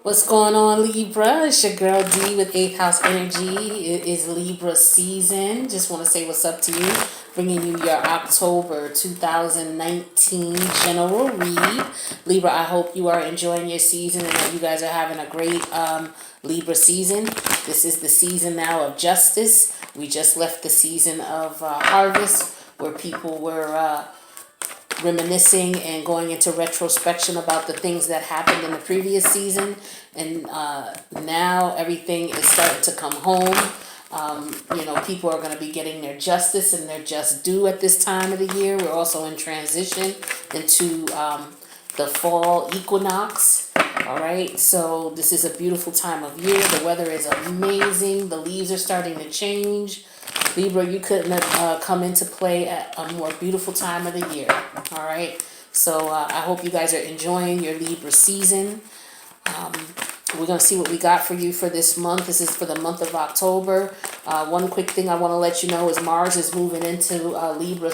What's going on, Libra? It's your girl D with 8th House Energy. It is Libra season. Just want to say what's up to you. Bringing you your October 2019 general read. Libra, I hope you are enjoying your season and that you guys are having a great Libra season. This is the season now of justice. We just left the season of harvest where people were reminiscing and going into retrospection about the things that happened in the previous season, and now everything is starting to come home. People are going to be getting their justice and their just due at this time of the year. We're also in transition into the fall equinox. All right, so this is a beautiful time of year. The weather is amazing. The leaves are starting to change. Libra, you couldn't have come into play at a more beautiful time of the year. All right, so I hope you guys are enjoying your Libra season. We're going to see what we got for you for this month. This is for the month of October. One quick thing I want to let you know is Mars is moving into Libra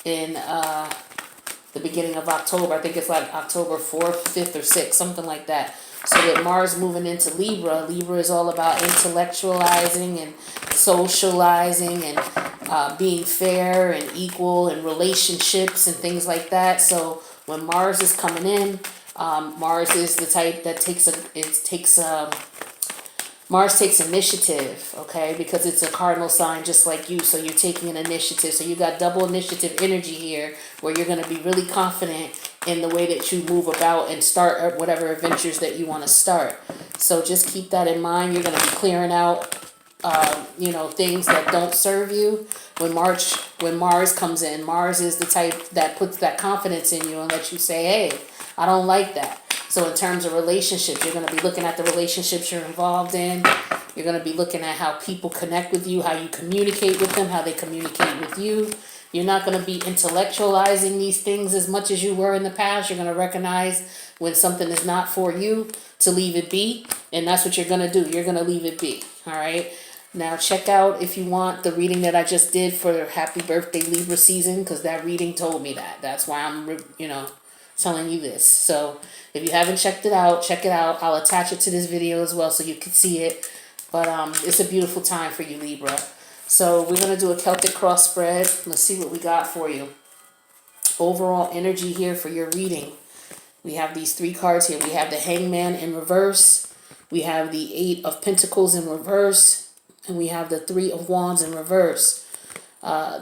in the beginning of October. I think it's like October 4th, 5th, or 6th, something like that. So that Mars moving into Libra, Libra is all about intellectualizing and socializing and being fair and equal in relationships and things like that. So when Mars is coming in, Mars is the type that Mars takes initiative, okay, because it's a cardinal sign just like you, so you're taking an initiative. So you got double initiative energy here where you're going to be really confident in the way that you move about and start whatever adventures that you want to start. So just keep that in mind. You're going to be clearing out things that don't serve you. When Mars comes in, Mars is the type that puts that confidence in you and lets you say, hey, I don't like that. So in terms of relationships, you're going to be looking at the relationships you're involved in. You're going to be looking at how people connect with you, how you communicate with them, how they communicate with you. You're not going to be intellectualizing these things as much as you were in the past. You're going to recognize when something is not for you to leave it be. And that's what you're going to do. You're going to leave it be. All right. Now check out, if you want, the reading that I just did for Happy Birthday Libra season, because that reading told me that. That's why I'm, telling you this. So if you haven't checked it out, check it out. I'll attach it to this video as well so you can see it. But it's a beautiful time for you, Libra. So we're going to do a Celtic cross spread. Let's see what we got for you. Overall energy here for your reading. We have these three cards here. We have the Hangman in reverse. We have the Eight of Pentacles in reverse. And we have the Three of Wands in reverse. I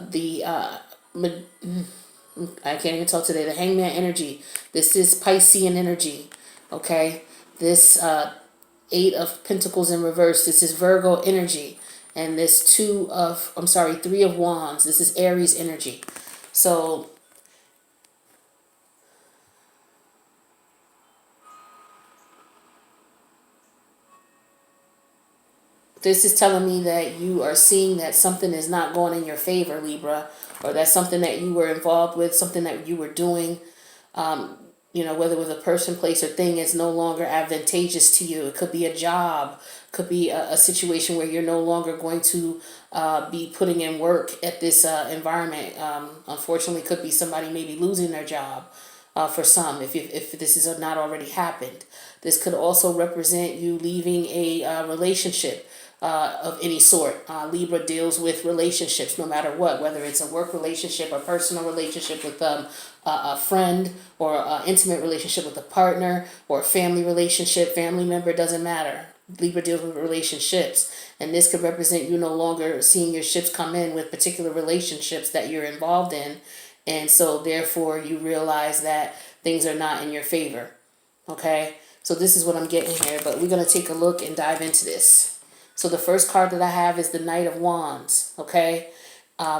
can't even talk today. The Hangman energy. This is Piscean energy. Okay. This Eight of Pentacles in reverse. This is Virgo energy. And this Three of Wands. This is Aries energy. So this is telling me that you are seeing that something is not going in your favor, Libra, or that's something that you were involved with, something that you were doing, whether with a person, place, or thing, is no longer advantageous to you. It could be a job, could be a situation where you're no longer going to be putting in work at this environment. Unfortunately, could be somebody maybe losing their job for some, if this has not already happened. This could also represent you leaving a relationship of any sort. Libra deals with relationships no matter what, whether it's a work relationship, a personal relationship with a friend, or an intimate relationship with a partner, or a family relationship, family member, doesn't matter. Libra deals with relationships, and this could represent you no longer seeing your ships come in with particular relationships that you're involved in, and so therefore you realize that things are not in your favor. Okay, so this is what I'm getting here, but we're going to take a look and dive into this. So the first card that I have is the Knight of Wands, okay?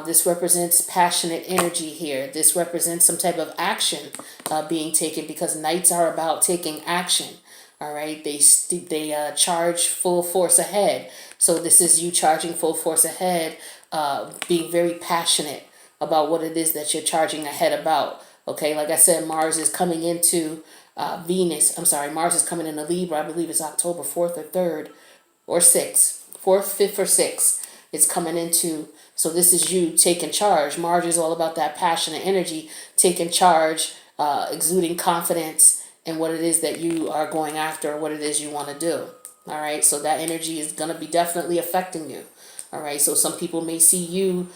This represents passionate energy here. This represents some type of action being taken, because Knights are about taking action, all right? They charge full force ahead. So this is you charging full force ahead, being very passionate about what it is that you're charging ahead about, okay? Like I said, Mars is coming into Mars is coming into Libra. I believe it's October 4th or 3rd. Or 6th, 4th, 5th, or 6th. It's coming into, so this is you taking charge. Mars is all about that passionate energy, taking charge, exuding confidence, and what it is that you are going after, or what it is you want to do. All right, so that energy is going to be definitely affecting you. All right, so some people may see you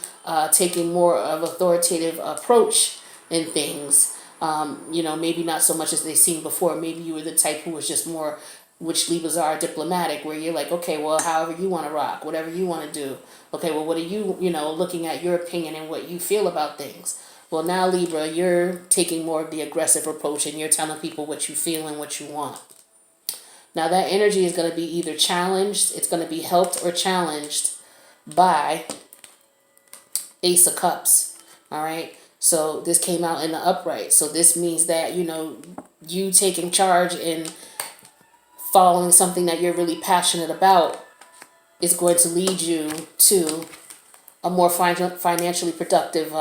taking more of authoritative approach in things. Maybe not so much as they've seen before. Maybe you were the type who was just more, which Libras are, diplomatic, where you're like, okay, well, however you want to rock, whatever you want to do. Okay, well, what are you, looking at your opinion and what you feel about things. Well, now, Libra, you're taking more of the aggressive approach, and you're telling people what you feel and what you want. Now, that energy is going to be either challenged, it's going to be helped or challenged by Ace of Cups. All right. So this came out in the upright. So this means that, you taking charge and following something that you're really passionate about is going to lead you to a more financially productive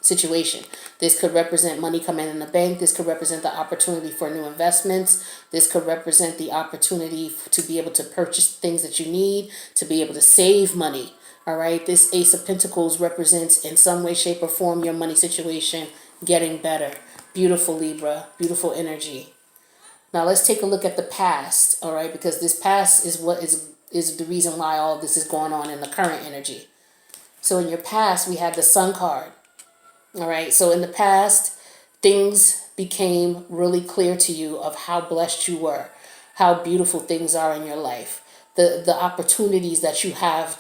situation. This could represent money coming in the bank. This could represent the opportunity for new investments. This could represent the opportunity to be able to purchase things that you need, to be able to save money. All right, this Ace of Pentacles represents in some way, shape, or form your money situation getting better. Beautiful, Libra, beautiful energy. Now let's take a look at the past, all right, because this past is what is the reason why all this is going on in the current energy. So in your past, we had the Sun card. All right, so in the past, things became really clear to you of how blessed you were, how beautiful things are in your life, the opportunities that you have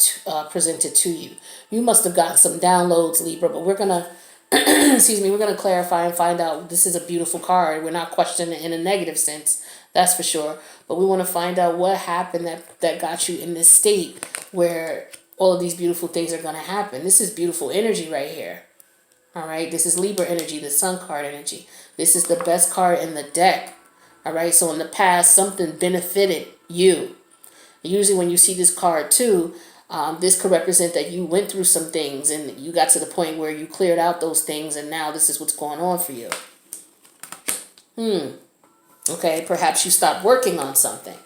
presented to you. You must have gotten some downloads, Libra, but we're going to, we're going to clarify and find out this is a beautiful card. We're not questioning it in a negative sense, that's for sure. But we want to find out what happened that got you in this state where all of these beautiful things are going to happen. This is beautiful energy right here. All right, this is Libra energy, the Sun card energy. This is the best card in the deck. All right, so in the past, something benefited you. Usually when you see this card too, this could represent that you went through some things and you got to the point where you cleared out those things, and now this is what's going on for you. Okay, perhaps you stopped working on something.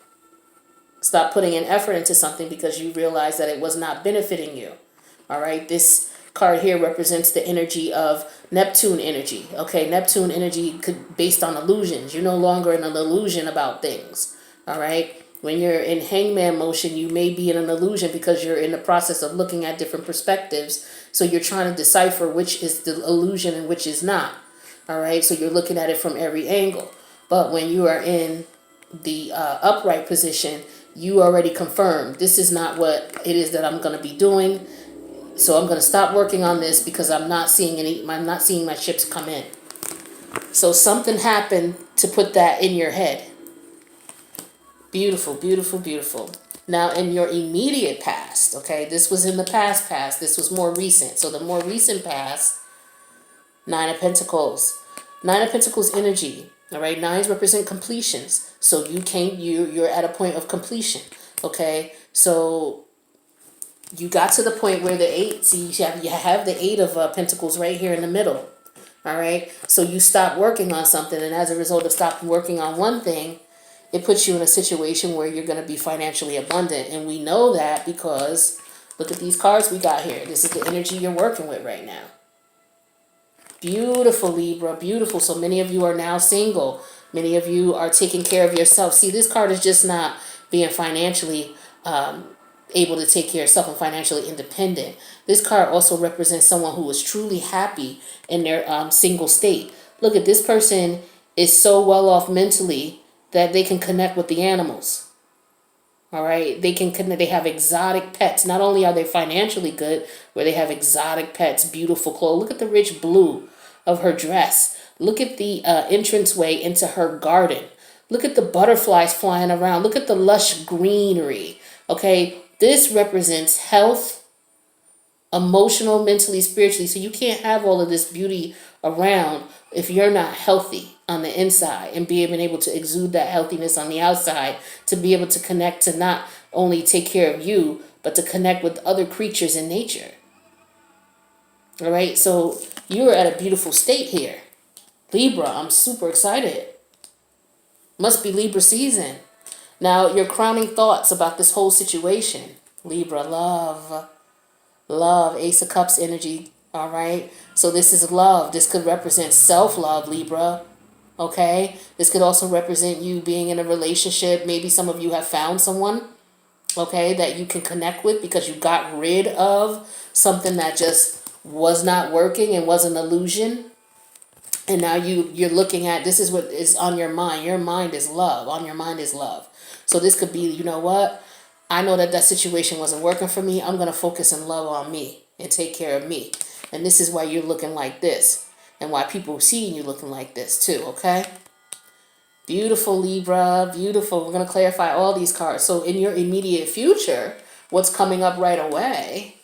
Stop putting an effort into something because you realized that it was not benefiting you. All right, this card here represents the energy of Neptune energy. Okay, Neptune energy could based on illusions. You're no longer in an illusion about things. All right, when you're in hangman motion, you may be in an illusion because you're in the process of looking at different perspectives. So you're trying to decipher which is the illusion and which is not. All right, so you're looking at it from every angle. But when you are in the upright position, you already confirmed this is not what it is that I'm going to be doing. So I'm going to stop working on this because I'm not seeing my ships come in. So something happened to put that in your head. Beautiful, beautiful, beautiful. Now in your immediate past, okay, this was in the past, this was more recent. So the more recent past, Nine of Pentacles. Nine of Pentacles energy. All right, nines represent completions. So you're at a point of completion. Okay, so you got to the point where the eight, see, you have the Eight of Pentacles right here in the middle. All right, so you stop working on something, and as a result of stopping working on one thing, it puts you in a situation where you're going to be financially abundant. And we know that because look at these cards we got here. This is the energy you're working with right now. Beautiful, Libra, beautiful. So many of you are now single. Many of you are taking care of yourself. See, this card is just not being financially able to take care of yourself and financially independent. This card also represents someone who is truly happy in their single state. Look at this person is so well off mentally that they can connect with the animals. All right, they can connect. They have exotic pets. Not only are they financially good, where they have exotic pets, beautiful clothes. Look at the rich blue of her dress. Look at the entranceway into her garden. Look at the butterflies flying around. Look at the lush greenery. Okay, this represents health, emotional, mentally, spiritually. So you can't have all of this beauty around if you're not healthy on the inside and being able to exude that healthiness on the outside, to be able to connect, to not only take care of you, but to connect with other creatures in nature. All right, so you're at a beautiful state here. Libra, I'm super excited. Must be Libra season. Now, your crowning thoughts about this whole situation. Libra, love, Ace of Cups energy. All right, so this is love. This could represent self-love, Libra. Okay, this could also represent you being in a relationship. Maybe some of you have found someone, okay, that you can connect with because you got rid of something that just was not working and was an illusion. And now you're looking at, this is what is on your mind. Your mind is love. On your mind is love. So this could be, you know what? I know that situation wasn't working for me. I'm going to focus and love on me and take care of me. And this is why you're looking like this. And why people are seeing you looking like this too, okay? Beautiful, Libra. Beautiful. We're going to clarify all these cards. So in your immediate future, what's coming up right away?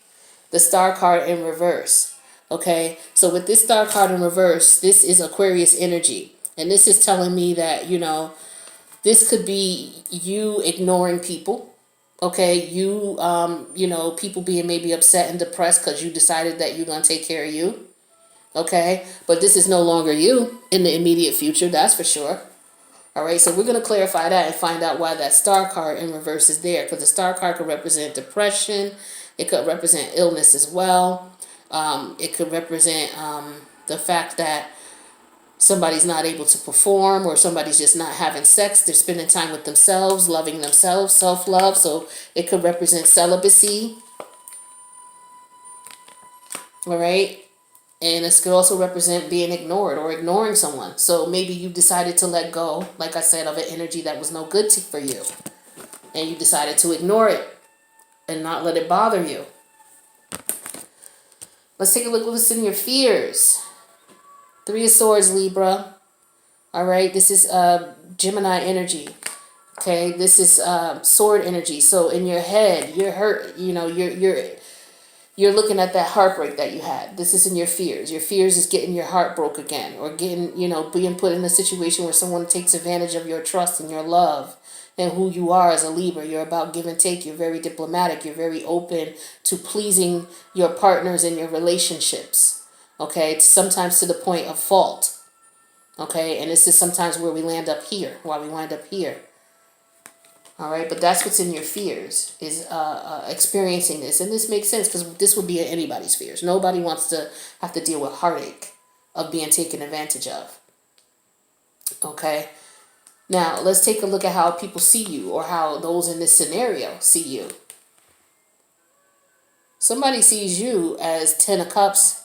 The Star card in reverse. Okay? So with this Star card in reverse, this is Aquarius energy. And this is telling me that, you know, this could be you ignoring people. Okay, you know, people being maybe upset and depressed because you decided that you're going to take care of you. Okay, but this is no longer you in the immediate future, that's for sure. All right, so we're going to clarify that and find out why that Star card in reverse is there. Because the Star card could represent depression. It could represent illness as well. It could represent the fact that somebody's not able to perform, or somebody's just not having sex. They're spending time with themselves, loving themselves, self-love. So it could represent celibacy. All right. And this could also represent being ignored or ignoring someone. So maybe you decided to let go, like I said, of an energy that was no good for you. And you decided to ignore it and not let it bother you. Let's take a look at what's in your fears. Three of Swords, Libra. All right, this is Gemini energy. Okay, this is sword energy. So in your head, you're hurt. You know, you're looking at that heartbreak that you had. This is in your fears. Your fears is getting your heart broke again, or getting, you know, being put in a situation where someone takes advantage of your trust and your love and who you are as a Libra. You're about give and take. You're very diplomatic. You're very open to pleasing your partners in your relationships. Okay, sometimes to the point of fault. Okay, and this is sometimes where we land up here, why we wind up here. All right, but that's what's in your fears, is experiencing this. And this makes sense because this would be in anybody's fears. Nobody wants to have to deal with heartache of being taken advantage of. Okay, now let's take a look at how people see you, or how those in this scenario see you. Somebody sees you as 10 of Cups.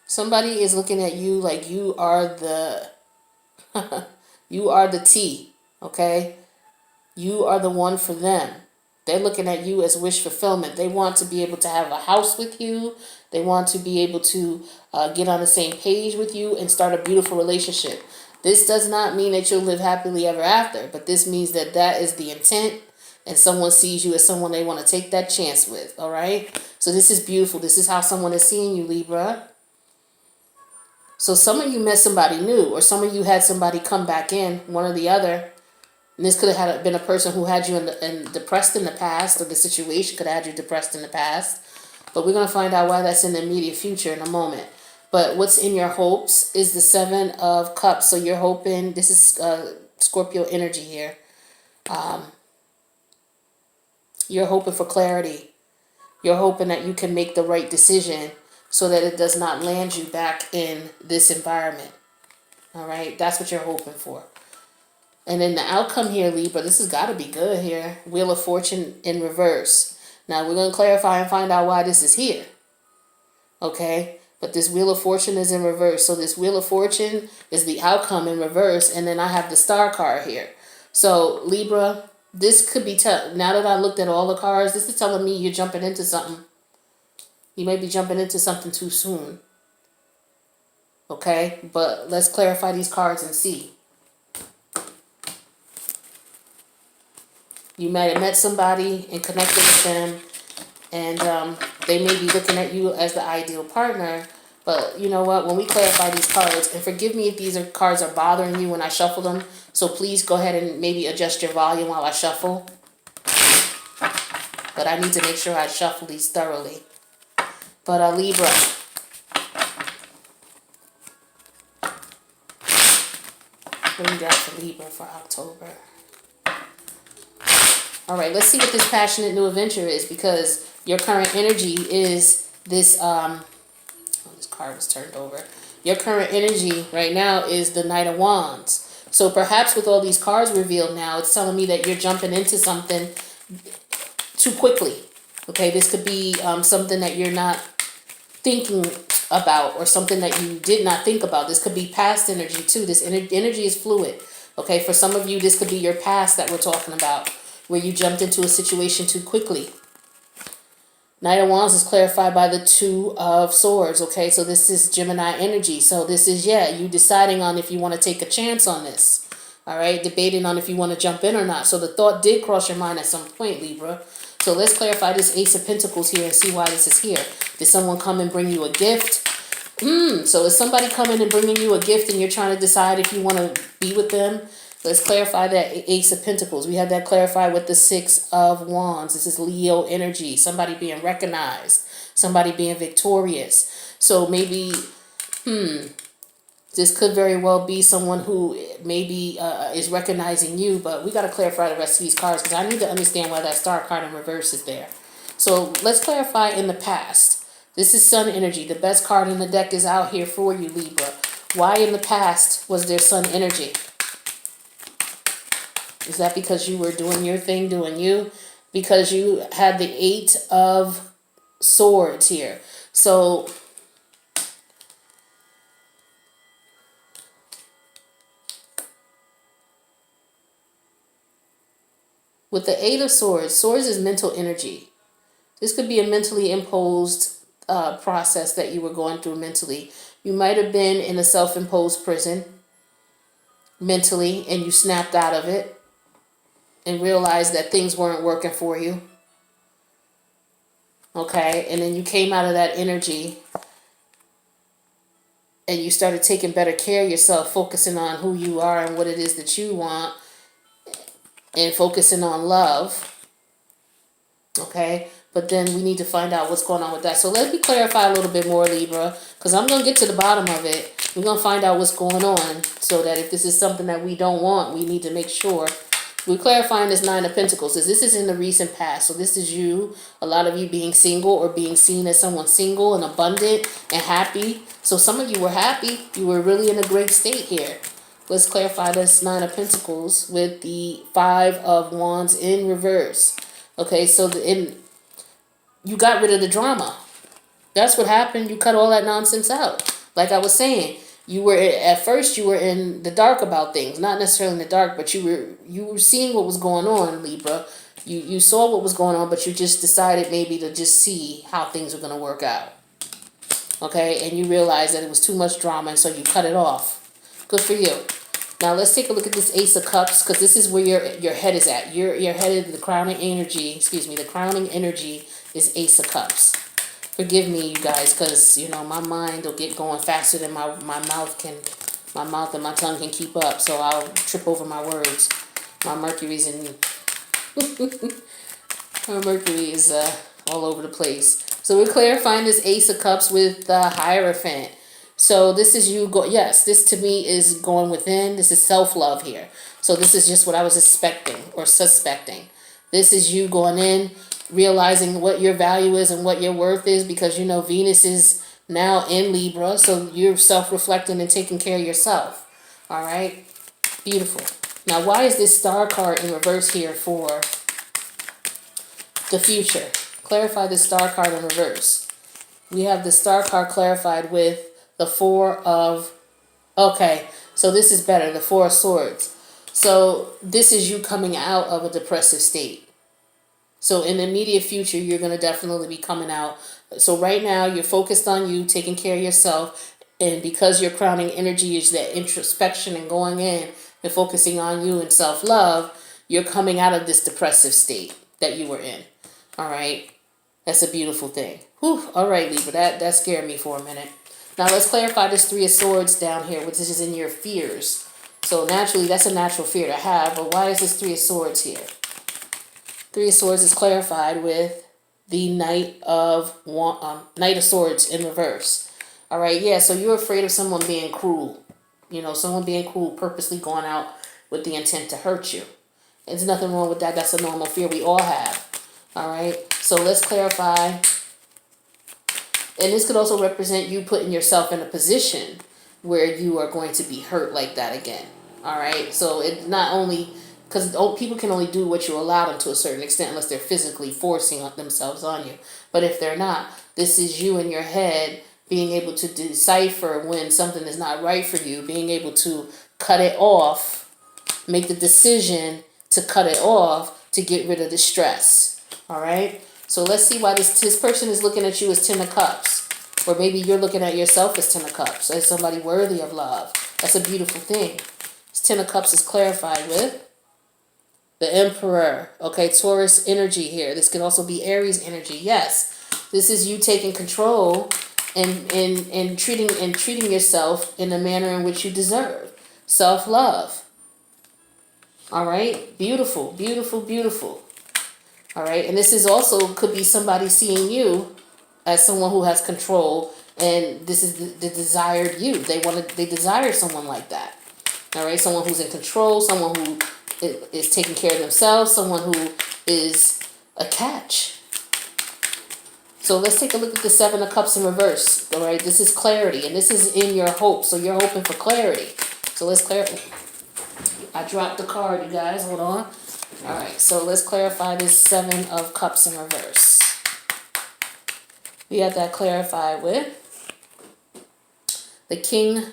Somebody is looking at you like you are the you are the T, okay? You are the one for them. They're looking at you as wish fulfillment. They want to be able to have a house with you. They want to be able to get on the same page with you and start a beautiful relationship. This does not mean that you'll live happily ever after, but this means that that is the intent, and someone sees you as someone they want to take that chance with, all right? So this is beautiful. This is how someone is seeing you, Libra. So some of you met somebody new, or some of you had somebody come back in, one or the other. And this could have been a person who had you in depressed in the past, or the situation could have had you depressed in the past. But we're going to find out why that's in the immediate future in a moment. But what's in your hopes is the 7 of Cups. So you're hoping, this is Scorpio energy here. You're hoping for clarity. You're hoping that you can make the right decision so that it does not land you back in this environment. All right, that's what you're hoping for. And then the outcome here, Libra, this has got to be good here. Wheel of Fortune in reverse. Now we're going to clarify and find out why this is here. Okay, but this Wheel of Fortune is in reverse. So this Wheel of Fortune is the outcome in reverse. And then I have the Star card here. So Libra, this could be, now that I looked at all the cards, this is telling me you're jumping into something. You may be jumping into something too soon. Okay, but let's clarify these cards and see. You might have met somebody and connected with them, and they may be looking at you as the ideal partner. But you know what? When we clarify these cards, and forgive me if these cards are bothering you when I shuffle them, so please go ahead and maybe adjust your volume while I shuffle. But I need to make sure I shuffle these thoroughly. But Libra, what do we got for Libra for October? All right, let's see what this passionate new adventure is, because your current energy is this, this card was turned over. Your current energy right now is the Knight of Wands. So perhaps with all these cards revealed now, it's telling me that you're jumping into something too quickly. Okay, this could be something that you're not thinking about, or something that you did not think about. This could be past energy too. This energy is fluid. Okay, for some of you, this could be your past that we're talking about, where you jumped into a situation too quickly. Knight of Wands is clarified by the Two of Swords. Okay, so this is Gemini energy. So this is, yeah, you deciding on if you want to take a chance on this. All right, debating on if you want to jump in or not. So the thought did cross your mind at some point, Libra. So let's clarify this Ace of Pentacles here and see why this is here. Did someone come and bring you a gift? So is somebody coming and bringing you a gift and you're trying to decide if you want to be with them? Let's clarify that Ace of Pentacles. We had that clarified with the Six of Wands. This is Leo energy. Somebody being recognized. Somebody being victorious. So maybe, this could very well be someone who maybe is recognizing you, but we got to clarify the rest of these cards because I need to understand why that Star card in reverse is there. So let's clarify in the past. This is Sun energy. The best card in the deck is out here for you, Libra. Why in the past was there Sun energy? Is that because you were doing your thing, doing you? Because you had the Eight of Swords here. So with the Eight of Swords, swords is mental energy. This could be a mentally imposed process that you were going through mentally. You might have been in a self-imposed prison mentally, and you snapped out of it and realized that things weren't working for you. Okay, and then you came out of that energy and you started taking better care of yourself, focusing on who you are and what it is that you want, and focusing on love. Okay, but then we need to find out what's going on with that. So let me clarify a little bit more, Libra, because I'm going to get to the bottom of it. We're going to find out what's going on so that if this is something that we don't want, we need to make sure. We're clarifying this Nine of Pentacles. This is in the recent past. So this is you, a lot of you being single or being seen as someone single and abundant and happy. So some of you were happy. You were really in a great state here. Let's clarify this Nine of Pentacles with the Five of Wands in reverse. Okay, so you got rid of the drama. That's what happened. You cut all that nonsense out. Like I was saying, at first you were in the dark about things. Not necessarily in the dark, but you were seeing what was going on, Libra. You saw what was going on, but you just decided maybe to just see how things were going to work out. Okay, and you realized that it was too much drama, and so you cut it off. Good for you. Now let's take a look at this Ace of Cups, because this is where your head is at. Your head is the crowning energy. The crowning energy is Ace of Cups. Forgive me, you guys, because my mind will get going faster than my mouth and my tongue can keep up. So I'll trip over my words. My Mercury's in. My Mercury is all over the place. So we're clarifying this Ace of Cups with the Hierophant. So this is you yes, this to me is going within. This is self-love here. So this is just what I was expecting or suspecting. This is you going in, realizing what your value is and what your worth is, because Venus is now in Libra. So you're self-reflecting and taking care of yourself. All right. Beautiful. Now, why is this Star card in reverse here for the future? Clarify the Star card in reverse. We have the Star card clarified with the Four of, okay, so this is better, the Four of Swords. So this is you coming out of a depressive state. So in the immediate future, you're going to definitely be coming out. So right now, you're focused on you, taking care of yourself. And because your crowning energy is that introspection and going in and focusing on you and self-love, you're coming out of this depressive state that you were in. All right. That's a beautiful thing. Whew. All right, Libra, that scared me for a minute. Now let's clarify this Three of Swords down here, which is in your fears. So naturally, that's a natural fear to have, but why is this Three of Swords here? Three of Swords is clarified with the Knight of Swords in reverse. All right, yeah, so you're afraid of someone being cruel. Someone being cruel, purposely going out with the intent to hurt you. There's nothing wrong with that. That's a normal fear we all have. All right, so let's clarify. And this could also represent you putting yourself in a position where you are going to be hurt like that again. All right. So it not only because people can only do what you allow them to a certain extent unless they're physically forcing themselves on you. But if they're not, this is you in your head being able to decipher when something is not right for you, being able to cut it off, make the decision to cut it off to get rid of the stress. All right. So let's see why this person is looking at you as 10 of cups. Or maybe you're looking at yourself as 10 of cups, as somebody worthy of love. That's a beautiful thing. This 10 of cups is clarified with the Emperor. Okay, Taurus energy here. This could also be Aries energy. Yes, this is you taking control and treating yourself in the manner in which you deserve. Self-love. All right, beautiful, beautiful, beautiful. All right, and this is also could be somebody seeing you as someone who has control, and this is the desired you. They desire someone like that. All right, someone who's in control, someone who is taking care of themselves, someone who is a catch. So let's take a look at the 7 of Cups in reverse. All right, this is clarity, and this is in your hope. So you're hoping for clarity. So let's clarify. I dropped the card, you guys. Hold on. All right, so let's clarify this 7 of Cups in reverse. We have that clarified with the King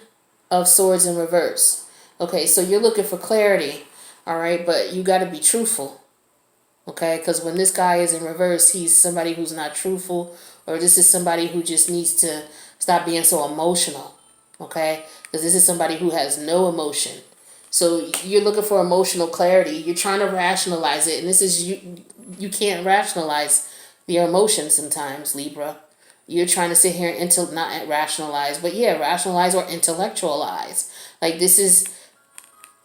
of Swords in reverse. Okay, so you're looking for clarity, all right, but you got to be truthful, okay, because when this guy is in reverse, he's somebody who's not truthful, or this is somebody who just needs to stop being so emotional, okay, because this is somebody who has no emotion. So you're looking for emotional clarity. You're trying to rationalize it, and this is you can't rationalize your emotions sometimes, Libra. You're trying to sit here and not rationalize, but yeah, rationalize or intellectualize. Like this is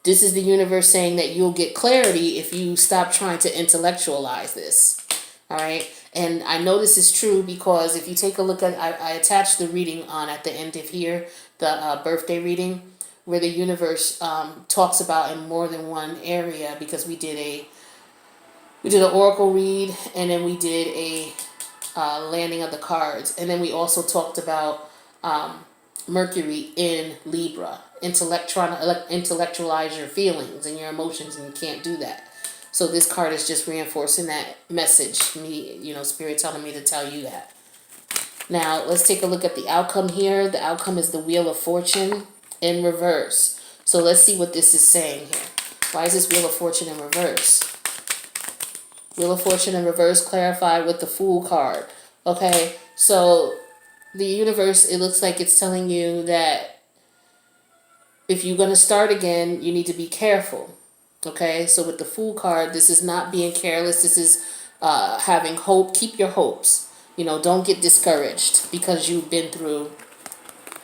the universe saying that you'll get clarity if you stop trying to intellectualize this. All right. And I know this is true because if you take a look at, I attached the reading on at the end of here, the birthday reading, where the universe talks about in more than one area, because we did an oracle read, and then we did a landing of the cards, and then we also talked about Mercury in Libra, trying to intellectualize your feelings and your emotions, and you can't do that. So this card is just reinforcing that message. Spirit telling me to tell you that. Now let's take a look at the outcome here. The outcome is the Wheel of Fortune in reverse. So let's see what this is saying here. Why is this Wheel of Fortune in reverse? Wheel of Fortune in reverse clarified with the Fool card. Okay, so the universe, it looks like it's telling you that if you're going to start again, you need to be careful. Okay, so with the Fool card, this is not being careless. This is having hope. Keep your hopes. Don't get discouraged because you've been through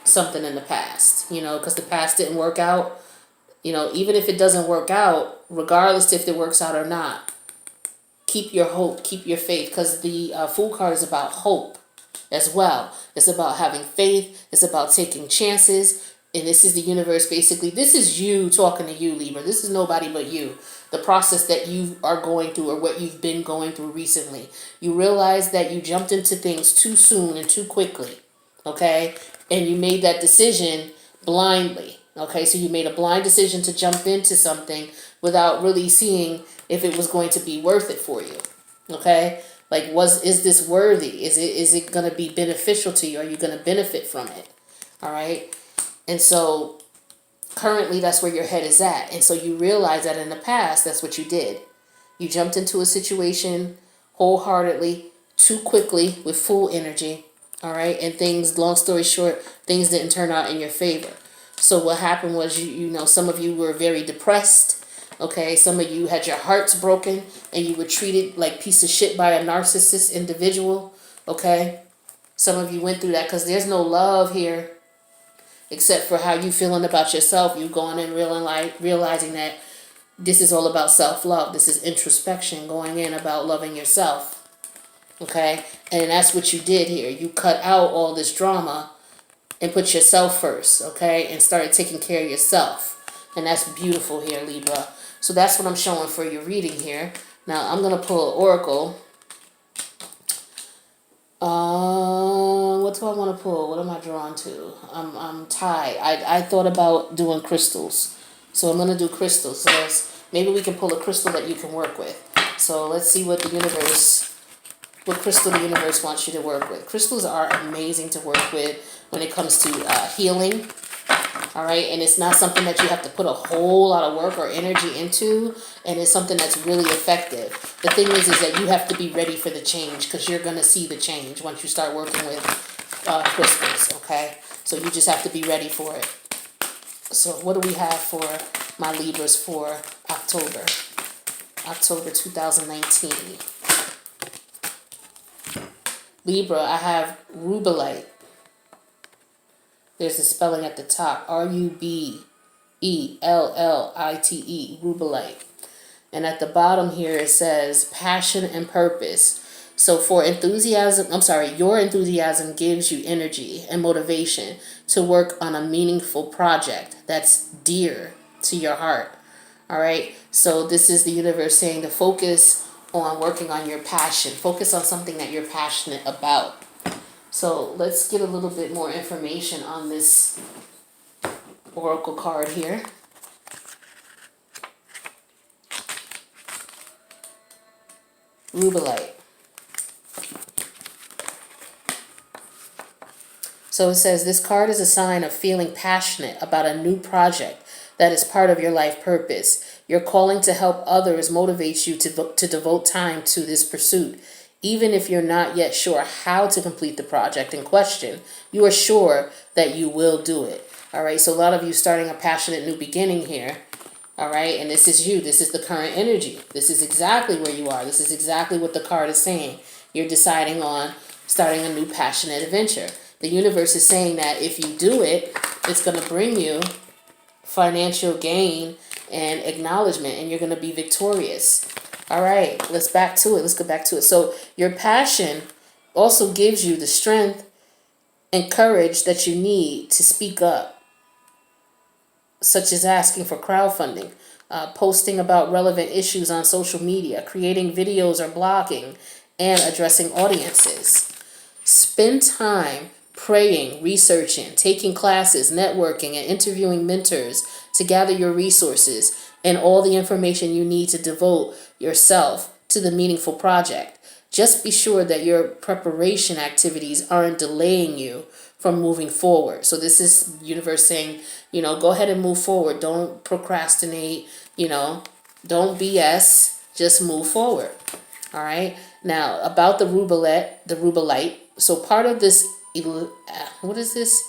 something in the past. Because the past didn't work out. Even if it doesn't work out, regardless if it works out or not, keep your hope, keep your faith, because the Fool card is about hope as well. It's about having faith. It's about taking chances. And this is the universe, basically. This is you talking to you, Libra. This is nobody but you. The process that you are going through, or what you've been going through recently. You realize that you jumped into things too soon and too quickly, okay? And you made that decision blindly, okay? So you made a blind decision to jump into something without really seeing if it was going to be worth it for you, okay? Like, is this worthy? Is it going to be beneficial to you? Are you going to benefit from it? All right? And so currently that's where your head is at. And so you realize that in the past, that's what you did. You jumped into a situation wholeheartedly, too quickly, with full energy, all right? And things, long story short, things didn't turn out in your favor. So what happened was, some of you were very depressed, okay? Some of you had your hearts broken, and you were treated like piece of shit by a narcissist individual, okay? Some of you went through that because there's no love here except for how you feeling about yourself. You going in realizing that this is all about self-love. This is introspection, going in about loving yourself, okay? And that's what you did here. You cut out all this drama and put yourself first, okay? And started taking care of yourself. And that's beautiful here, Libra. So that's what I'm showing for your reading here. Now, I'm going to pull an oracle. What what do I want to pull? What am I drawn to? I'm tied. I thought about doing crystals. So I'm going to do crystals. So maybe we can pull a crystal that you can work with. So let's see what crystal the universe wants you to work with. Crystals are amazing to work with when it comes to healing. All right, and it's not something that you have to put a whole lot of work or energy into, and it's something that's really effective. The thing is that you have to be ready for the change, because you're going to see the change once you start working with crystals, okay? So you just have to be ready for it. So what do we have for my Libras for October 2019? Libra, I have rubellite. There's a spelling at the top, Rubellite, rubellite. And at the bottom here it says passion and purpose. So your enthusiasm gives you energy and motivation to work on a meaningful project that's dear to your heart. All right. So this is the universe saying to focus on working on your passion. Focus on something that you're passionate about. So let's get a little bit more information on this oracle card here. Rubellite. So it says this card is a sign of feeling passionate about a new project that is part of your life purpose. Your calling to help others motivates you to devote time to this pursuit. Even if you're not yet sure how to complete the project in question, you are sure that you will do it. All right, so a lot of you starting a passionate new beginning here. All right, and this is you. This is the current energy. This is exactly where you are. This is exactly what the card is saying. You're deciding on starting a new passionate adventure. The universe is saying that if you do it, it's going to bring you financial gain and acknowledgement, and you're going to be victorious. All right, let's back to it. Let's go back to it. So your passion also gives you the strength and courage that you need to speak up, such as asking for crowdfunding, posting about relevant issues on social media, creating videos or blogging, and addressing audiences. Spend time praying, researching, taking classes, networking, and interviewing mentors to gather your resources and all the information you need to devote yourself to the meaningful project. Just be sure that your preparation activities aren't delaying you from moving forward. So this is universe saying, go ahead and move forward. Don't procrastinate, don't BS, just move forward. All right. Now about the rubellite. So part of this, what is this?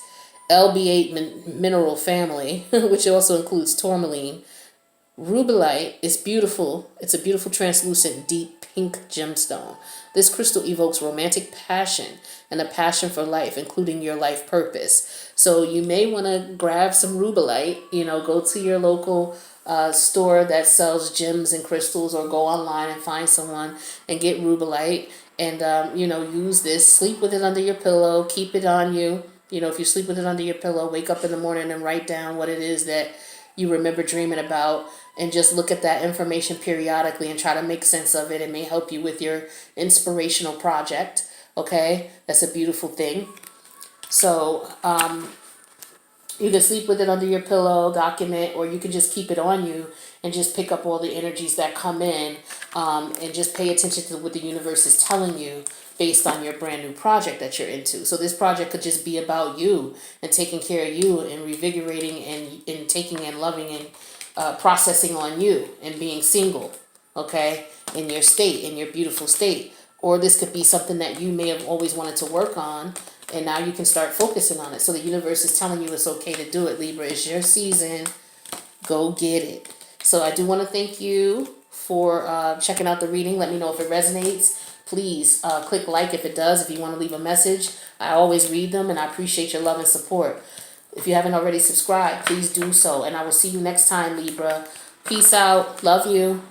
LB8 mineral family, which also includes tourmaline. Rubellite is beautiful. It's a beautiful, translucent, deep pink gemstone. This crystal evokes romantic passion and a passion for life, including your life purpose. So you may want to grab some rubellite, go to your local store that sells gems and crystals, or go online and find someone and get rubellite and, use this. Sleep with it under your pillow. Keep it on you. If you sleep with it under your pillow, wake up in the morning and write down what it is that you remember dreaming about, and just look at that information periodically and try to make sense of it. It may help you with your inspirational project. Okay, that's a beautiful thing. So you can sleep with it under your pillow, document, or you can just keep it on you and just pick up all the energies that come in, and just pay attention to what the universe is telling you based on your brand new project that you're into. So this project could just be about you and taking care of you and revigorating and taking and loving and processing on you and being single, okay, in your state, in your beautiful state. Or this could be something that you may have always wanted to work on, and now you can start focusing on it. So the universe is telling you it's okay to do it, Libra. It's your season. Go get it. So I do want to thank you for checking out the reading. Let me know if it resonates. Please click like if it does. If you want to leave a message, I always read them, and I appreciate your love and support. If you haven't already subscribed, please do so. And I will see you next time, Libra. Peace out. Love you.